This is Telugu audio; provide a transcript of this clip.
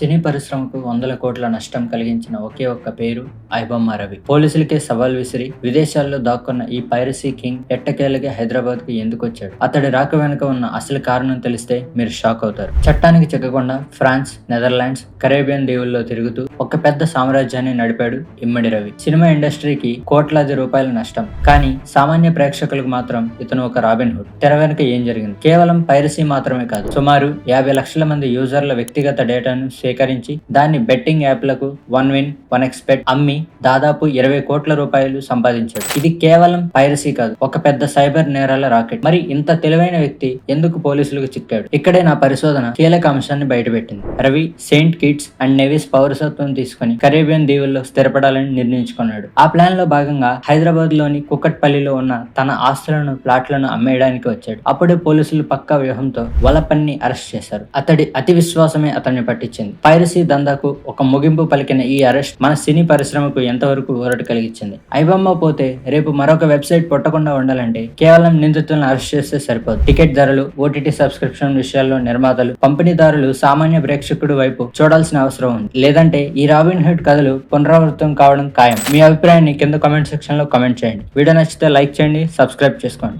సినీ పరిశ్రమకు వందల కోట్ల నష్టం కలిగించిన ఒకే ఒక్క పేరు ఐబొమ్మ రవి. పోలీసులకే సవాల్ విసిరి విదేశాల్లో దాక్కున్న ఈ పైరసీ కింగ్ ఎట్టకేలగా హైదరాబాద్ కు ఎందుకొచ్చాడు? అతడి రాక వెనుక ఉన్న అసలు కారణం తెలిస్తే మీరు షాక్ అవుతారు. చట్టానికి చిక్కకుండా ఫ్రాన్స్, నెదర్లాండ్స్, కరేబియన్ దీవుల్లో తిరుగుతూ ఒక పెద్ద సామ్రాజ్యాన్ని నడిపాడు ఇమ్మడి రవి. సినిమా ఇండస్ట్రీకి కోట్లాది రూపాయల నష్టం, కానీ సామాన్య ప్రేక్షకులకు మాత్రం ఇతను ఒక రాబిన్ హుడ్. తెర వెనుక ఏం జరిగింది? కేవలం పైరసీ మాత్రమే కాదు, సుమారు 50 లక్షల మంది యూజర్ల వ్యక్తిగత డేటాను సేకరించి దాన్ని బెట్టింగ్ యాప్లకు వన్ విన్ వన్ ఎక్స్పెక్ట్ అమ్మి దాదాపు 20 కోట్ల రూపాయలు సంపాదించాడు. ఇది కేవలం పైరసీ కాదు, ఒక పెద్ద సైబర్ నేరాల రాకెట్. మరి ఇంత తెలివైన వ్యక్తి ఎందుకు పోలీసులకు చిక్కాడు? ఇక్కడే నా పరిశోధన కీలక అంశాన్ని బయటపెట్టింది. Ravi Saint Kitts and Nevis పౌరసత్వం తీసుకుని కరేబియన్ దీవుల్లో స్థిరపడాలని నిర్ణయించుకున్నాడు. ఆ ప్లాన్ లో భాగంగా హైదరాబాద్ లోని కుకట్పల్లిలో ఉన్న తన ఆస్తులను, ప్లాట్లను అమ్మేయడానికి వచ్చాడు. అప్పుడే పోలీసులు పక్కా వ్యూహంతో వలపన్ని అరెస్ట్ చేశారు. అతడి అతి విశ్వాసమే అతన్ని పట్టించింది. పైరసీ దందాకు ఒక ముగింపు పలికిన ఈ అరెస్ట్ మన సినీ పరిశ్రమకు ఎంతవరకు ఊరట కలిగించింది? ఐబొమ్మ పోతే రేపు మరొక వెబ్సైట్ పుట్టకుండా ఉండాలంటే కేవలం నిందితులను అరెస్ట్ చేస్తే సరిపోదు. టికెట్ ధరలు, ఓటీటీ సబ్స్క్రిప్షన్ విషయాల్లో నిర్మాతలు, పంపిణీదారులు సామాన్య ప్రేక్షకుడు వైపు చూడాల్సిన అవసరం ఉంది. లేదంటే ఈ రాబిన్ హుడ్ కథలు పునరావృతం కావడం ఖాయం. మీ అభిప్రాయాన్ని కింద కామెంట్ సెక్షన్ లో కామెంట్ చేయండి. వీడియో నచ్చితే లైక్ చేయండి, సబ్స్క్రైబ్ చేసుకోండి.